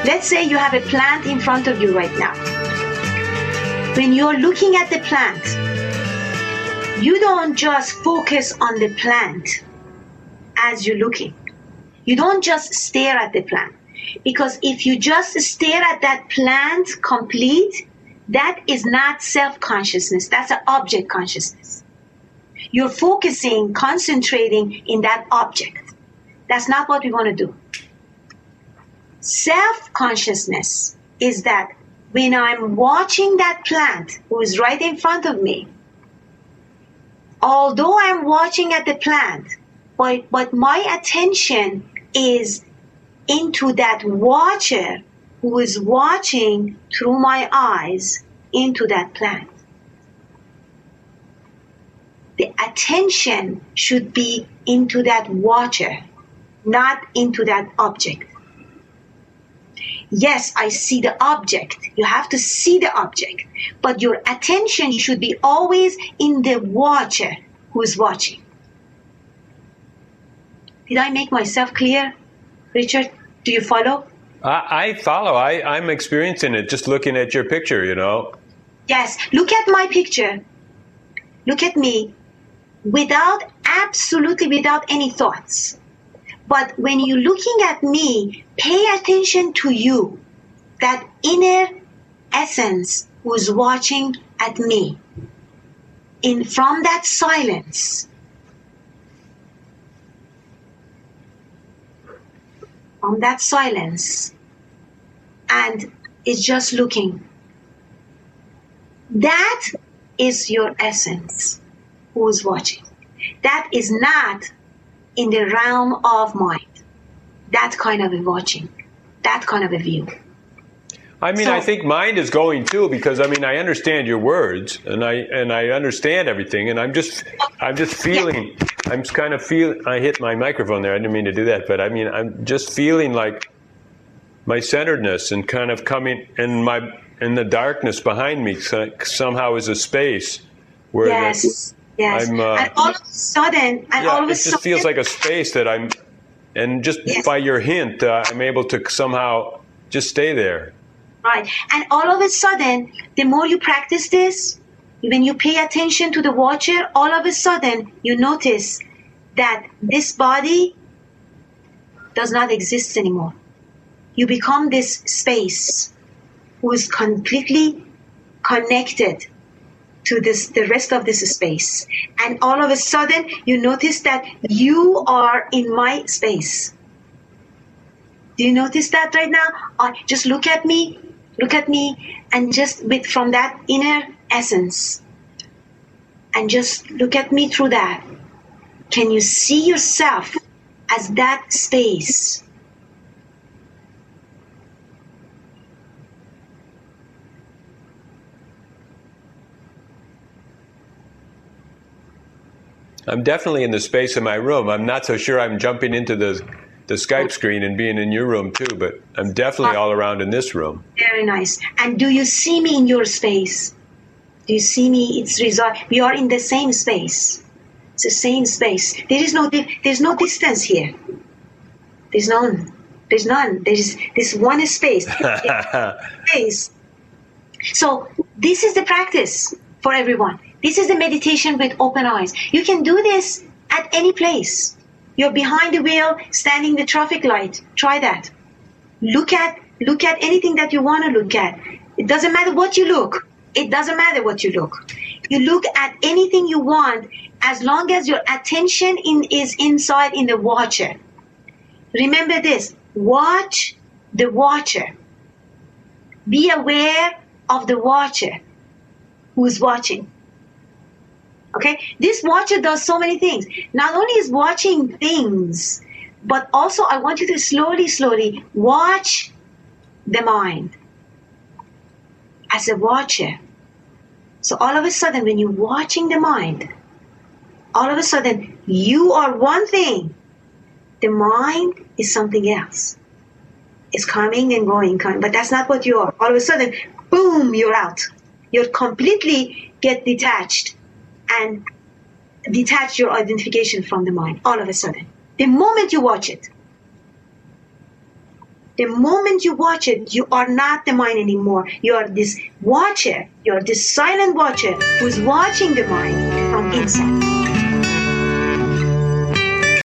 Let's say you have a plant in front of you right now. When you're looking at the plant, you don't just focus on the plant as you're looking. You don't just stare at the plant. Because if you just stare at that plant complete, that is not self-consciousness. That's an object consciousness. You're focusing, concentrating in that object. That's not what we want to do. Self-consciousness is that when I'm watching that plant who is right in front of me, although I'm watching at the plant, but my attention is into that watcher who is watching through my eyes into that plant. The attention should be into that watcher, not into that object. Yes, I see the object. You have to see the object. But your attention should be always in the watcher who is watching. Did I make myself clear, Richard? Do you follow? I follow. I'm experiencing it just looking at your picture, you know. Yes, look at my picture. Look at me absolutely without any thoughts. But when you're looking at me, pay attention to you, that inner essence who's watching at me. From that silence. From that silence. And it's just looking. That is your essence who's watching. That is not in the realm of mind. That kind of a watching. That kind of a view. I mean, I think mind is going too, because I mean, I understand your words and I understand everything, and I'm just feeling, I'm kind of feeling, I hit my microphone there. I didn't mean to do that, but I mean, I'm just feeling like my centeredness and kind of coming in the darkness behind me somehow is a space where yes. I'm, and all of a sudden, it just feels like a space that I'm, and just by your hint, I'm able to somehow just stay there. Right. And all of a sudden, the more you practice this, when you pay attention to the watcher, all of a sudden you notice that this body does not exist anymore. You become this space who is completely connected to the rest of this space. And all of a sudden you notice that you are in my space. Do you notice that right now? Just look at me, and just from that inner essence, and just look at me through that. Can you see yourself as that space? I'm definitely in the space in my room. I'm not so sure I'm jumping into the Skype screen and being in your room too, but I'm definitely all around in this room. Very nice. And do you see me in your space? Do you see me? We are in the same space. It's the same space. There's no distance here. There's none. There's this one space. Space. So this is the practice for everyone. This is the meditation with open eyes. You can do this at any place. You're behind the wheel, standing the traffic light. Try that. Look at anything that you want to look at. It doesn't matter what you look. It doesn't matter what you look. You look at anything you want as long as your attention is inside in the watcher. Remember this. Watch the watcher. Be aware of the watcher who's watching. Okay, this watcher does so many things. Not only is watching things, but also I want you to slowly watch the mind as a watcher. So all of a sudden, when you're watching the mind, all of a sudden you are one thing. The mind is something else. It's coming and going, but that's not what you are. All of a sudden, boom, you're out. You're completely get detached. And detach your identification from the mind all of a sudden. The moment you watch it. The moment you watch it, you are not the mind anymore. You are this watcher. You are this silent watcher who's watching the mind from inside.